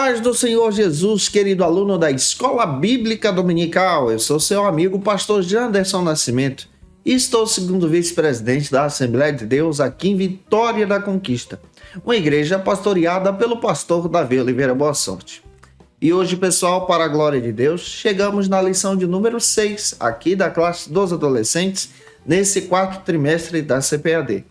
paz do Senhor Jesus, querido aluno da Escola Bíblica Dominical. Eu sou seu amigo, pastor Janderson Nascimento, e estou segundo vice-presidente da Assembleia de Deus aqui em Vitória da Conquista, uma igreja pastoreada pelo pastor Davi Oliveira Boa Sorte. E hoje, pessoal, para a glória de Deus, chegamos na lição de número 6, aqui da classe dos adolescentes, nesse quarto trimestre da CPAD.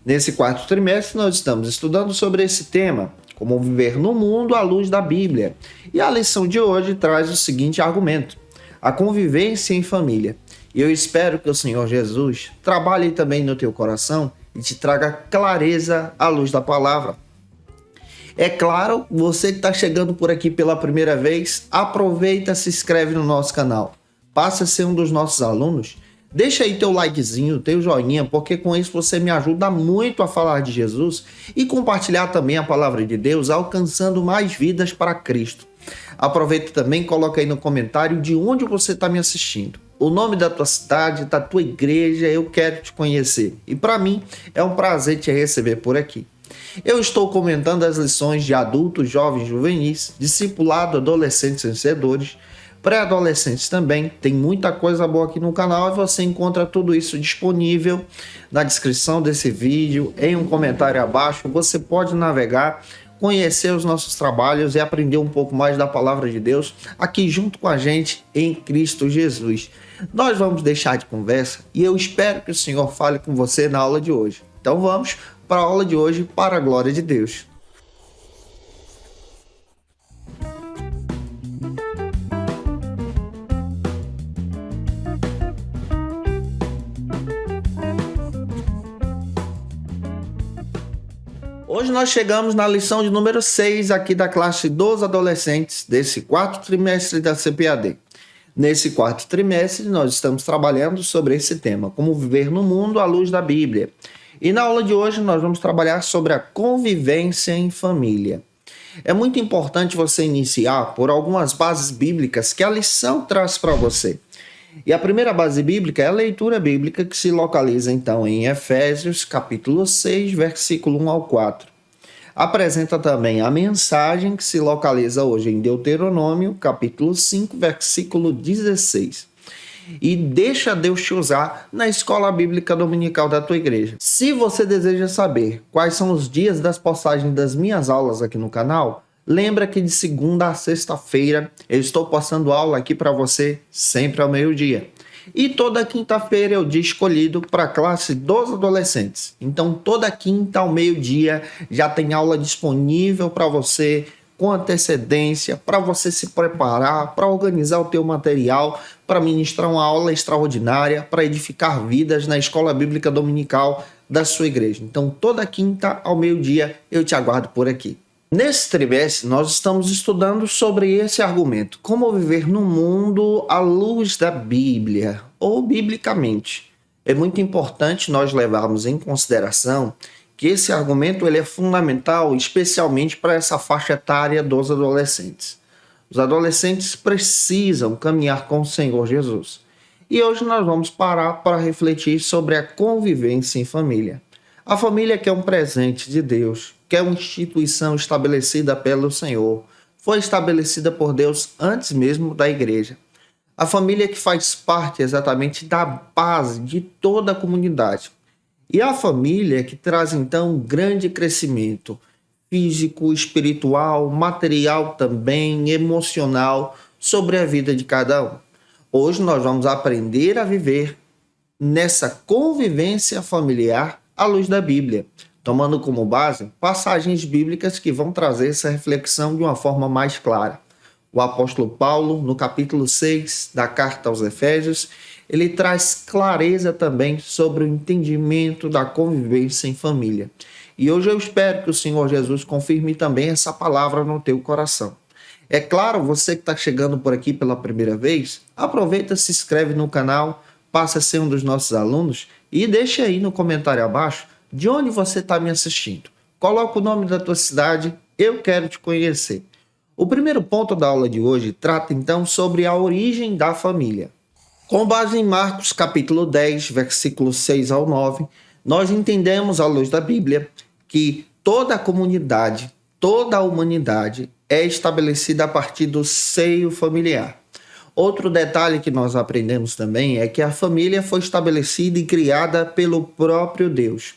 Nesse quarto trimestre, nós estamos estudando sobre esse tema, como viver no mundo à luz da Bíblia. E a lição de hoje traz o seguinte argumento: a convivência em família. E eu espero que o Senhor Jesus trabalhe também no teu coração e te traga clareza à luz da palavra. É claro, você que está chegando por aqui pela primeira vez, aproveita, se inscreve no nosso canal. Passa a ser um dos nossos alunos. Deixa aí teu likezinho, teu joinha, porque com isso você me ajuda muito a falar de Jesus e compartilhar também a palavra de Deus, alcançando mais vidas para Cristo. Aproveita também e coloca aí no comentário de onde você está me assistindo. O nome da tua cidade, da tua igreja, eu quero te conhecer. E para mim é um prazer te receber por aqui. Eu estou comentando as lições de adultos, jovens, juvenis, discipulado, adolescentes vencedores, pré-adolescentes também. Tem muita coisa boa aqui no canal e você encontra tudo isso disponível na descrição desse vídeo, em um comentário abaixo. Você pode navegar, conhecer os nossos trabalhos e aprender um pouco mais da palavra de Deus aqui junto com a gente em Cristo Jesus. Nós vamos deixar de conversa e eu espero que o Senhor fale com você na aula de hoje. Então vamos para a aula de hoje, para a glória de Deus. Hoje nós chegamos na lição de número 6 aqui da classe dos adolescentes desse quarto trimestre da CPAD. Nesse quarto trimestre nós estamos trabalhando sobre esse tema, como viver no mundo à luz da Bíblia. E na aula de hoje nós vamos trabalhar sobre a convivência em família. É muito importante você iniciar por algumas bases bíblicas que a lição traz para você. E a primeira base bíblica é a leitura bíblica, que se localiza então em Efésios capítulo 6, versículo 1 ao 4. Apresenta também a mensagem, que se localiza hoje em Deuteronômio capítulo 5, versículo 16. E deixa Deus te usar na escola bíblica dominical da tua igreja. Se você deseja saber quais são os dias das postagens das minhas aulas aqui no canal, lembra que de segunda a sexta-feira eu estou postando aula aqui para você sempre ao meio-dia. E toda quinta-feira é o dia escolhido para a classe dos adolescentes. Então toda quinta ao meio-dia já tem aula disponível para você com antecedência, para você se preparar, para organizar o teu material, para ministrar uma aula extraordinária, para edificar vidas na escola bíblica dominical da sua igreja. Então toda quinta ao meio-dia eu te aguardo por aqui. Nesse trimestre, nós estamos estudando sobre esse argumento, como viver no mundo à luz da Bíblia, ou biblicamente. É muito importante nós levarmos em consideração que esse argumento ele é fundamental, especialmente para essa faixa etária dos adolescentes. Os adolescentes precisam caminhar com o Senhor Jesus. E hoje nós vamos parar para refletir sobre a convivência em família. A família que é um presente de Deus, que é uma instituição estabelecida pelo Senhor, foi estabelecida por Deus antes mesmo da igreja. A família que faz parte exatamente da base de toda a comunidade. E a família que traz então um grande crescimento físico, espiritual, material também, emocional sobre a vida de cada um. Hoje nós vamos aprender a viver nessa convivência familiar à luz da Bíblia, tomando como base passagens bíblicas que vão trazer essa reflexão de uma forma mais clara. O apóstolo Paulo, no capítulo 6 da carta aos Efésios, ele traz clareza também sobre o entendimento da convivência em família. E hoje eu espero que o Senhor Jesus confirme também essa palavra no teu coração. É claro, você que está chegando por aqui pela primeira vez, aproveita, se inscreve no canal, passa a ser um dos nossos alunos e deixa aí no comentário abaixo de onde você está me assistindo. Coloca o nome da tua cidade, eu quero te conhecer. O primeiro ponto da aula de hoje trata então sobre a origem da família. Com base em Marcos capítulo 10, versículos 6 ao 9, nós entendemos à luz da Bíblia que toda a comunidade, toda a humanidade é estabelecida a partir do seio familiar. Outro detalhe que nós aprendemos também é que a família foi estabelecida e criada pelo próprio Deus.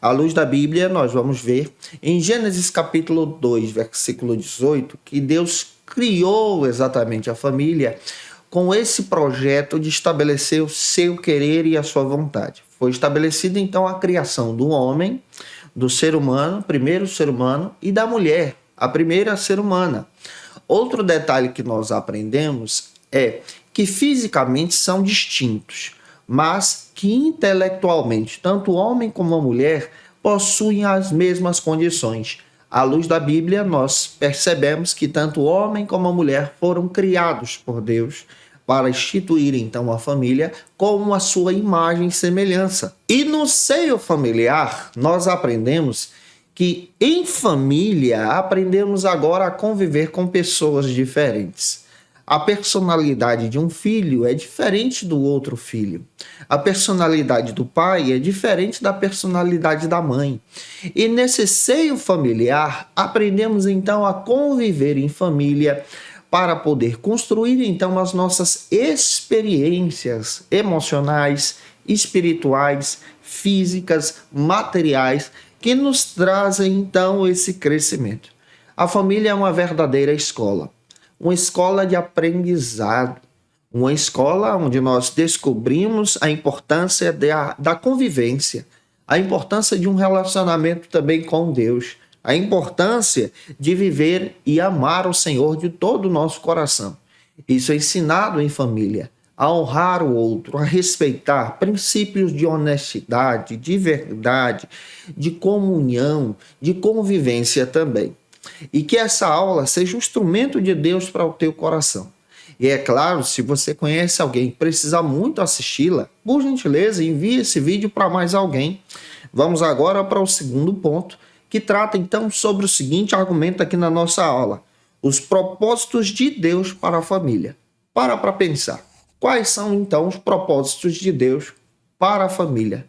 À luz da Bíblia, nós vamos ver em Gênesis capítulo 2, versículo 18, que Deus criou exatamente a família com esse projeto de estabelecer o seu querer e a sua vontade. Foi estabelecida então a criação do homem, do ser humano, primeiro ser humano, e da mulher, a primeira ser humana. Outro detalhe que nós aprendemos é que fisicamente são distintos, mas que intelectualmente, tanto o homem como a mulher possuem as mesmas condições. À luz da Bíblia, nós percebemos que tanto o homem como a mulher foram criados por Deus para instituir então a família com a sua imagem e semelhança. E no seio familiar, nós aprendemos que em família aprendemos agora a conviver com pessoas diferentes. A personalidade de um filho é diferente do outro filho. A personalidade do pai é diferente da personalidade da mãe. E nesse seio familiar, aprendemos então a conviver em família para poder construir então as nossas experiências emocionais, espirituais, físicas, materiais, que nos trazem então esse crescimento. A família é uma verdadeira escola. Uma escola de aprendizado, uma escola onde nós descobrimos a importância da convivência, a importância de um relacionamento também com Deus, a importância de viver e amar o Senhor de todo o nosso coração. Isso é ensinado em família, a honrar o outro, a respeitar princípios de honestidade, de verdade, de comunhão, de convivência também. E que essa aula seja um instrumento de Deus para o teu coração. E é claro, se você conhece alguém que precisa muito assisti-la, por gentileza, envie esse vídeo para mais alguém. Vamos agora para o segundo ponto, que trata então sobre o seguinte argumento aqui na nossa aula: os propósitos de Deus para a família. Para pensar. Quais são então os propósitos de Deus para a família?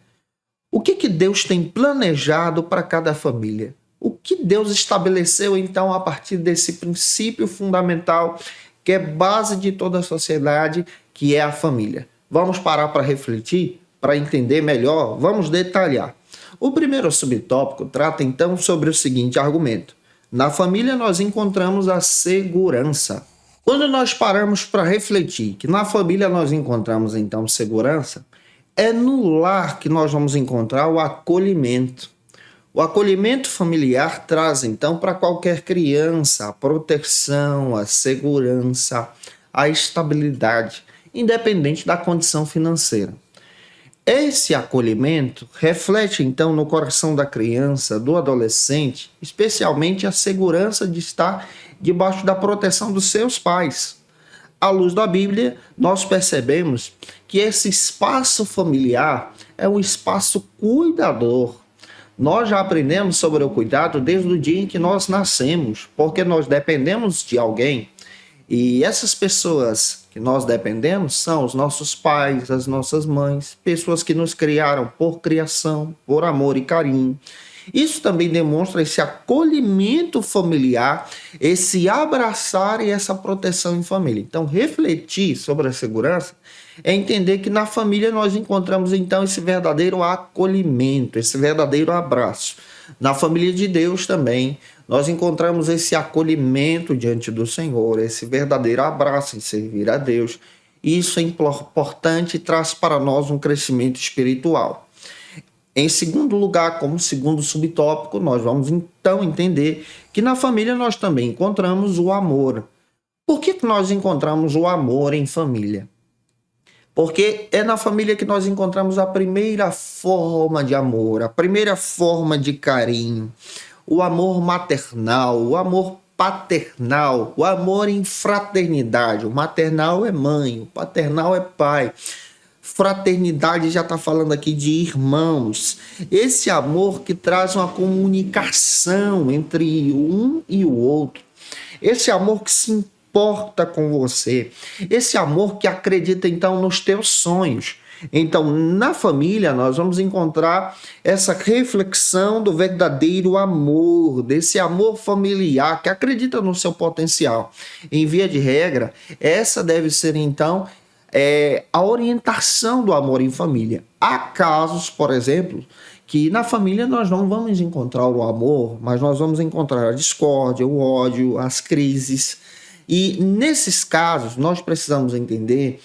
O que Deus tem planejado para cada família? O que Deus estabeleceu, então, a partir desse princípio fundamental, que é base de toda a sociedade, que é a família? Vamos parar para refletir, para entender melhor? Vamos detalhar. O primeiro subtópico trata, então, sobre o seguinte argumento: na família nós encontramos a segurança. Quando nós paramos para refletir que na família nós encontramos, então, segurança, é no lar que nós vamos encontrar o acolhimento. O acolhimento familiar traz, então, para qualquer criança a proteção, a segurança, a estabilidade, independente da condição financeira. Esse acolhimento reflete, então, no coração da criança, do adolescente, especialmente a segurança de estar debaixo da proteção dos seus pais. À luz da Bíblia, nós percebemos que esse espaço familiar é um espaço cuidador. Nós já aprendemos sobre o cuidado desde o dia em que nós nascemos, porque nós dependemos de alguém. E essas pessoas que nós dependemos são os nossos pais, as nossas mães, pessoas que nos criaram por criação, por amor e carinho. Isso também demonstra esse acolhimento familiar, esse abraçar e essa proteção em família. Então, refletir sobre a segurança é entender que na família nós encontramos, então, esse verdadeiro acolhimento, esse verdadeiro abraço. Na família de Deus também, nós encontramos esse acolhimento diante do Senhor, esse verdadeiro abraço em servir a Deus. Isso é importante e traz para nós um crescimento espiritual. Em segundo lugar, como segundo subtópico, nós vamos então entender que na família nós também encontramos o amor. Por que nós encontramos o amor em família? Porque é na família que nós encontramos a primeira forma de amor, a primeira forma de carinho, o amor maternal, o amor paternal, o amor em fraternidade. O maternal é mãe, o paternal é pai. Fraternidade já está falando aqui de irmãos. Esse amor que traz uma comunicação entre um e o outro. Esse amor que se importa com você. Esse amor que acredita, então, nos teus sonhos. Então, na família, nós vamos encontrar essa reflexão do verdadeiro amor, desse amor familiar que acredita no seu potencial. Em via de regra, essa deve ser, então, a orientação do amor em família. Há casos, por exemplo, que na família nós não vamos encontrar o amor, mas nós vamos encontrar a discórdia, o ódio, as crises. E nesses casos, nós precisamos entender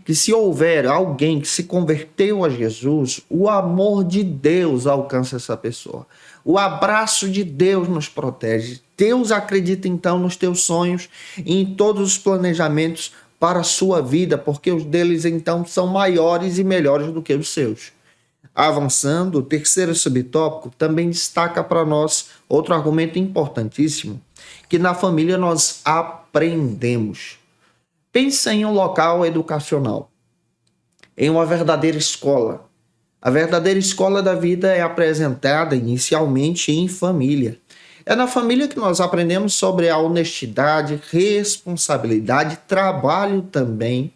que se houver alguém que se converteu a Jesus, o amor de Deus alcança essa pessoa. O abraço de Deus nos protege. Deus acredita então nos teus sonhos e em todos os planejamentos para a sua vida, porque os deles então são maiores e melhores do que os seus. Avançando, o terceiro subtópico também destaca para nós outro argumento importantíssimo, que na família nós aprendemos. Pensa em um local educacional, em uma verdadeira escola. A verdadeira escola da vida é apresentada inicialmente em família. É na família que nós aprendemos sobre a honestidade, responsabilidade, trabalho também.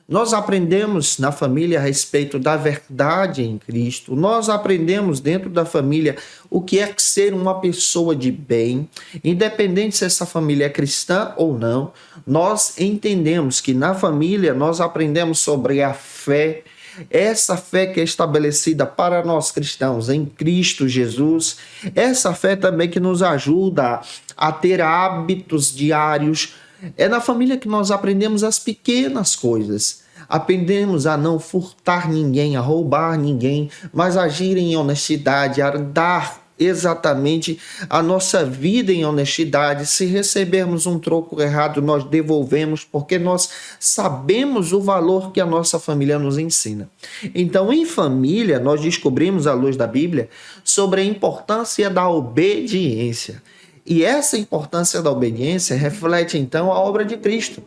Nós aprendemos na família a respeito da verdade em Cristo. Nós aprendemos dentro da família o que é ser uma pessoa de bem. Independente se essa família é cristã ou não, nós entendemos que na família nós aprendemos sobre a fé. Essa fé que é estabelecida para nós cristãos em Cristo Jesus. Essa fé também que nos ajuda a ter hábitos diários. É na família que nós aprendemos as pequenas coisas. Aprendemos a não furtar ninguém, a roubar ninguém, mas agir em honestidade, a dar exatamente a nossa vida em honestidade. Se recebermos um troco errado, nós devolvemos, porque nós sabemos o valor que a nossa família nos ensina. Então, em família, nós descobrimos, à luz da Bíblia, sobre a importância da obediência. E essa importância da obediência reflete, então, a obra de Cristo.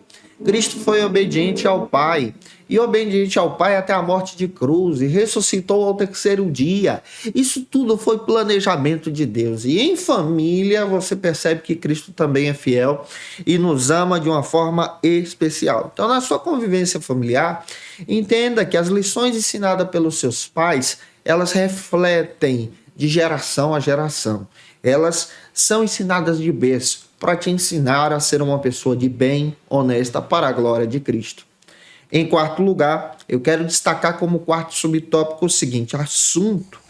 Cristo foi obediente ao Pai, e obediente ao Pai até a morte de cruz, e ressuscitou ao terceiro dia. Isso tudo foi planejamento de Deus. E em família, você percebe que Cristo também é fiel e nos ama de uma forma especial. Então, na sua convivência familiar, entenda que as lições ensinadas pelos seus pais, elas refletem de geração a geração. Elas são ensinadas de berço para te ensinar a ser uma pessoa de bem, honesta, para a glória de Cristo. Em quarto lugar, eu quero destacar como quarto subtópico o seguinte assunto.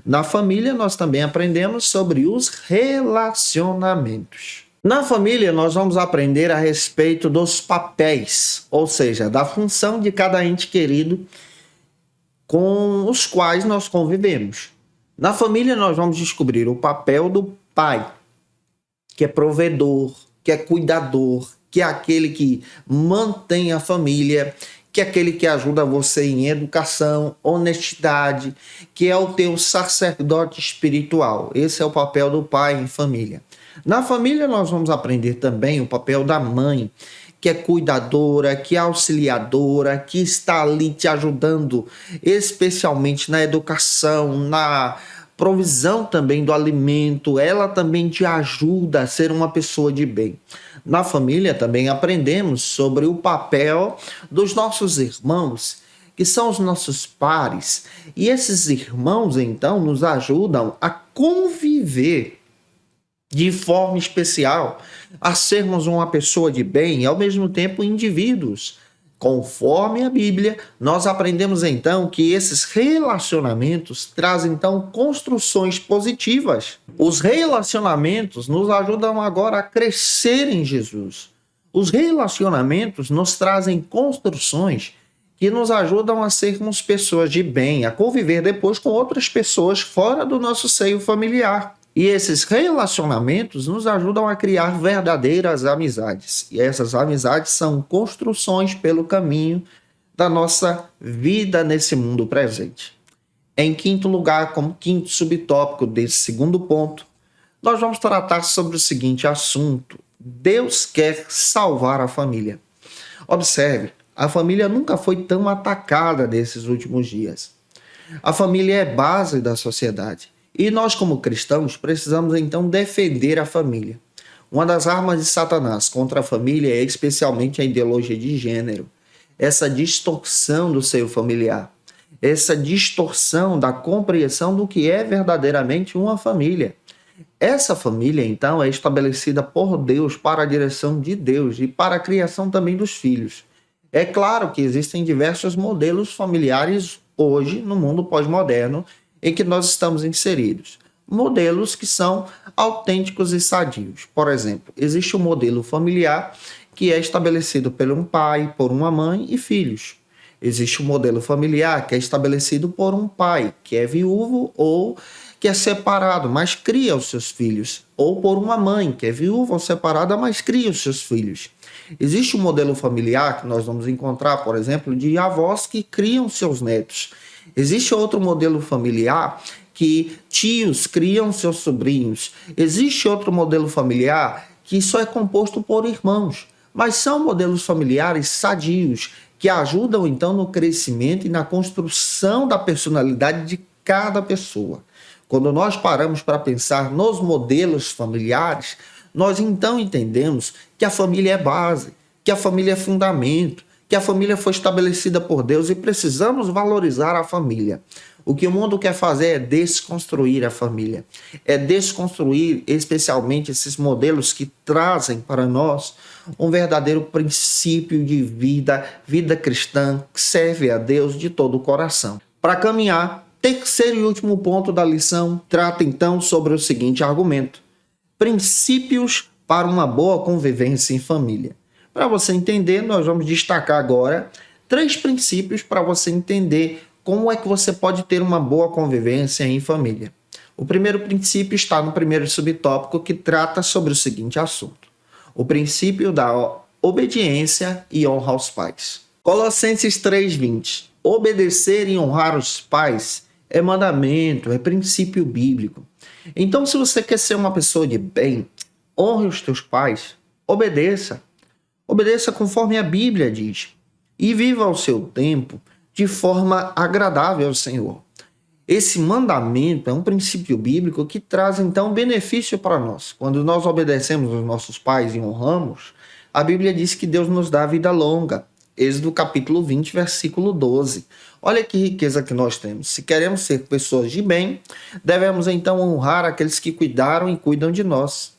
Na família, nós também aprendemos sobre os relacionamentos. Na família, nós vamos aprender a respeito dos papéis, ou seja, da função de cada ente querido com os quais nós convivemos. Na família, nós vamos descobrir o papel do pai, que é provedor, que é cuidador, que é aquele que mantém a família, que é aquele que ajuda você em educação, honestidade, que é o teu sacerdote espiritual. Esse é o papel do pai em família. Na família, nós vamos aprender também o papel da mãe, que é cuidadora, que é auxiliadora, que está ali te ajudando, especialmente na educação, na provisão também do alimento. Ela também te ajuda a ser uma pessoa de bem. Na família também aprendemos sobre o papel dos nossos irmãos, que são os nossos pares. E esses irmãos, então, nos ajudam a conviver de forma especial, a sermos uma pessoa de bem e, ao mesmo tempo, indivíduos. Conforme a Bíblia, nós aprendemos então que esses relacionamentos trazem então construções positivas. Os relacionamentos nos ajudam agora a crescer em Jesus. Os relacionamentos nos trazem construções que nos ajudam a sermos pessoas de bem, a conviver depois com outras pessoas fora do nosso seio familiar. E esses relacionamentos nos ajudam a criar verdadeiras amizades. E essas amizades são construções pelo caminho da nossa vida nesse mundo presente. Em quinto lugar, como quinto subtópico desse segundo ponto, nós vamos tratar sobre o seguinte assunto: Deus quer salvar a família. Observe, a família nunca foi tão atacada nesses últimos dias. A família é base da sociedade. E nós, como cristãos, precisamos então defender a família. Uma das armas de Satanás contra a família é especialmente a ideologia de gênero, essa distorção do seio familiar. essa distorção da compreensão do que é verdadeiramente uma família. Essa família, então, é estabelecida por Deus para a direção de Deus e para a criação também dos filhos. É claro que existem diversos modelos familiares hoje no mundo pós-moderno em que nós estamos inseridos. Modelos que são autênticos e sadios. Por exemplo, existe um modelo familiar que é estabelecido por um pai, por uma mãe e filhos. Existe um modelo familiar que é estabelecido por um pai que é viúvo ou que é separado, mas cria os seus filhos. Ou por uma mãe que é viúva ou separada, mas cria os seus filhos. Existe um modelo familiar que nós vamos encontrar, por exemplo, de avós que criam seus netos. Existe outro modelo familiar que tios criam seus sobrinhos. Existe outro modelo familiar que só é composto por irmãos. Mas são modelos familiares sadios que ajudam então no crescimento e na construção da personalidade de cada pessoa. Quando nós paramos para pensar nos modelos familiares, nós então entendemos que a família é base, que a família é fundamento, que a família foi estabelecida por Deus e precisamos valorizar a família. O que o mundo quer fazer é desconstruir a família, é desconstruir especialmente esses modelos que trazem para nós um verdadeiro princípio de vida cristã que serve a Deus de todo o coração. Para caminhar, terceiro e último ponto da lição trata então sobre o seguinte argumento: princípios para uma boa convivência em família. Para você entender, nós vamos destacar agora 3 princípios para você entender como é que você pode ter uma boa convivência em família. O primeiro princípio está no primeiro subtópico, que trata sobre o seguinte assunto: o princípio da obediência e honra aos pais. Colossenses 3:20. Obedecer e honrar os pais é mandamento, é princípio bíblico. Então, se você quer ser uma pessoa de bem, honre os teus pais, obedeça. Obedeça conforme a Bíblia diz e viva o seu tempo de forma agradável ao Senhor. Esse mandamento é um princípio bíblico que traz então benefício para nós. Quando nós obedecemos aos nossos pais e honramos, a Bíblia diz que Deus nos dá vida longa. Êxodo capítulo 20, versículo 12. Olha que riqueza que nós temos. Se queremos ser pessoas de bem, devemos então honrar aqueles que cuidaram e cuidam de nós.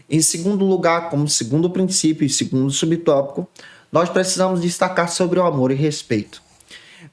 Em segundo lugar, como segundo princípio e segundo subtópico, nós precisamos destacar sobre o amor e respeito.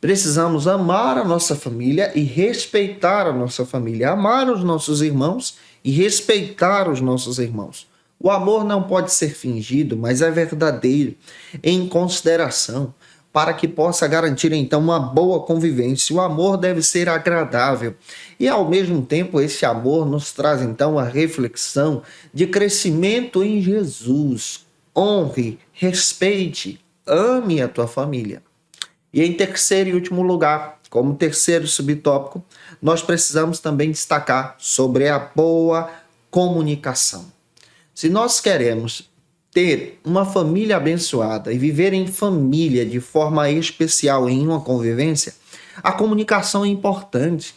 Precisamos amar a nossa família e respeitar a nossa família. Amar os nossos irmãos e respeitar os nossos irmãos. O amor não pode ser fingido, mas é verdadeiro, em consideração, para que possa garantir então uma boa convivência. O amor deve ser agradável e, ao mesmo tempo, esse amor nos traz então a reflexão de crescimento em Jesus. Honre, respeite, ame a tua família. E em terceiro e último lugar, como terceiro subtópico, nós precisamos também destacar sobre a boa comunicação. Se nós queremos ter uma família abençoada e viver em família de forma especial em uma convivência, a comunicação é importante.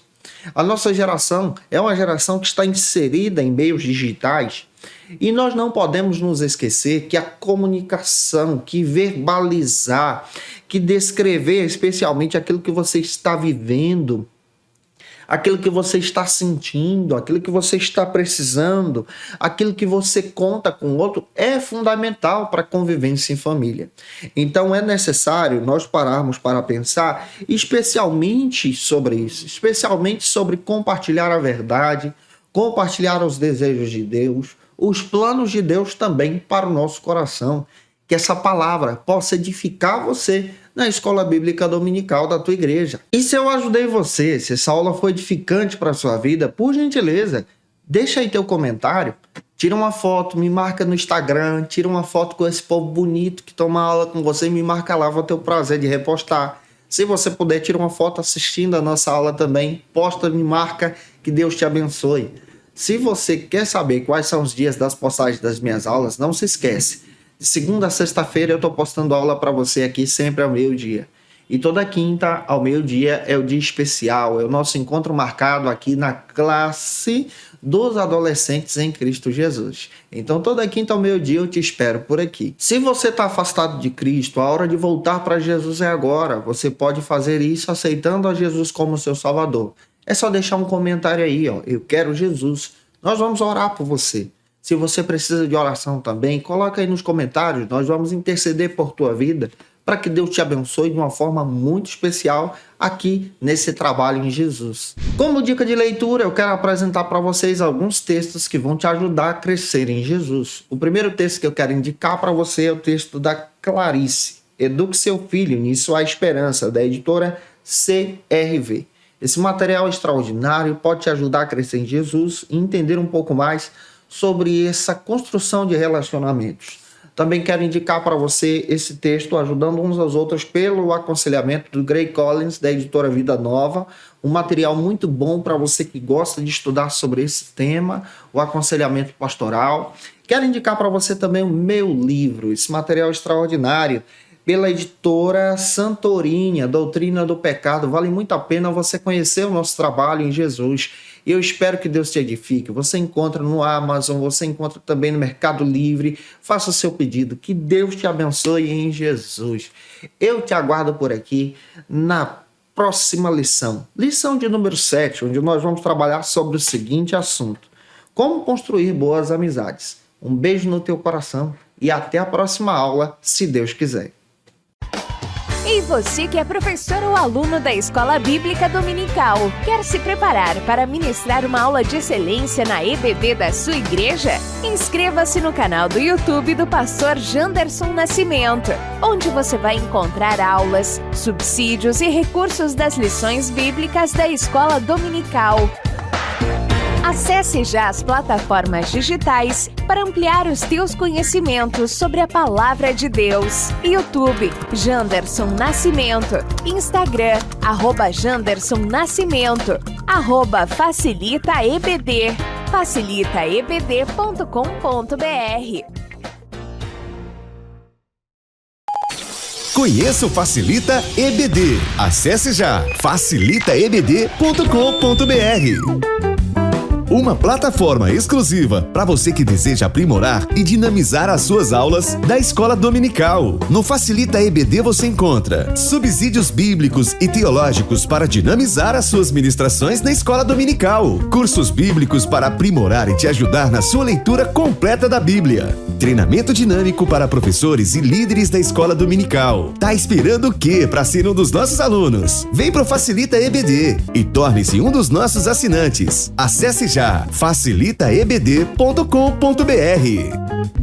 A nossa geração é uma geração que está inserida em meios digitais e nós não podemos nos esquecer que a comunicação, que verbalizar, que descrever especialmente aquilo que você está vivendo, aquilo que você está sentindo, aquilo que você está precisando, aquilo que você conta com o outro, é fundamental para a convivência em família. Então é necessário nós pararmos para pensar especialmente sobre isso, especialmente sobre compartilhar a verdade, compartilhar os desejos de Deus, os planos de Deus também para o nosso coração. Que essa palavra possa edificar você na escola bíblica dominical da tua igreja. E se eu ajudei você, se essa aula foi edificante para a sua vida, por gentileza, deixa aí teu comentário, tira uma foto, me marca no Instagram, tira uma foto com esse povo bonito que toma aula com você e me marca lá, vou ter o prazer de repostar. Se você puder, tira uma foto assistindo a nossa aula também, posta, me marca, que Deus te abençoe. Se você quer saber quais são os dias das postagens das minhas aulas, não se esquece. De segunda a sexta-feira eu estou postando aula para você aqui sempre ao meio-dia. E toda quinta ao meio-dia é o dia especial, é o nosso encontro marcado aqui na classe dos adolescentes em Cristo Jesus. Então toda quinta ao meio-dia eu te espero por aqui. Se você está afastado de Cristo, a hora de voltar para Jesus é agora. Você pode fazer isso aceitando a Jesus como seu Salvador. É só deixar um comentário aí, ó, eu quero Jesus. Nós vamos orar por você. Se você precisa de oração também, coloca aí nos comentários, nós vamos interceder por tua vida, para que Deus te abençoe de uma forma muito especial aqui nesse trabalho em Jesus. Como dica de leitura, eu quero apresentar para vocês alguns textos que vão te ajudar a crescer em Jesus. O primeiro texto que eu quero indicar para você é o texto da Clarice, Eduque Seu Filho, Nisso Há Esperança, da editora CRV. Esse material extraordinário pode te ajudar a crescer em Jesus e entender um pouco mais sobre essa construção de relacionamentos. Também quero indicar para você esse texto Ajudando Uns aos Outros pelo aconselhamento do Gray Collins, da editora Vida Nova. Um material muito bom para você que gosta de estudar sobre esse tema, o aconselhamento pastoral. Quero indicar para você também o meu livro, esse material extraordinário, pela editora Santorini, A Doutrina do Pecado. Vale muito a pena você conhecer o nosso trabalho em Jesus. Eu espero que Deus te edifique. Você encontra no Amazon, você encontra também no Mercado Livre. Faça o seu pedido. Que Deus te abençoe em Jesus. Eu te aguardo por aqui na próxima lição. Lição de número 7, onde nós vamos trabalhar sobre o seguinte assunto: como construir boas amizades. Um beijo no teu coração e até a próxima aula, se Deus quiser. E você que é professor ou aluno da Escola Bíblica Dominical, quer se preparar para ministrar uma aula de excelência na EBD da sua igreja? Inscreva-se no canal do YouTube do pastor Janderson Nascimento, onde você vai encontrar aulas, subsídios e recursos das lições bíblicas da Escola Dominical. Acesse já as plataformas digitais para ampliar os teus conhecimentos sobre a Palavra de Deus. YouTube, Janderson Nascimento. Instagram, @Janderson Nascimento. @FacilitaEBD. facilitaebd.com.br. Conheça o Facilita EBD. Acesse já facilitaebd.com.br. Uma plataforma exclusiva para você que deseja aprimorar e dinamizar as suas aulas da Escola Dominical. No Facilita EBD você encontra subsídios bíblicos e teológicos para dinamizar as suas ministrações na Escola Dominical, cursos bíblicos para aprimorar e te ajudar na sua leitura completa da Bíblia, treinamento dinâmico para professores e líderes da Escola Dominical. Tá esperando o quê para ser um dos nossos alunos? Vem pro Facilita EBD e torne-se um dos nossos assinantes. Acesse já facilitaebd.com.br.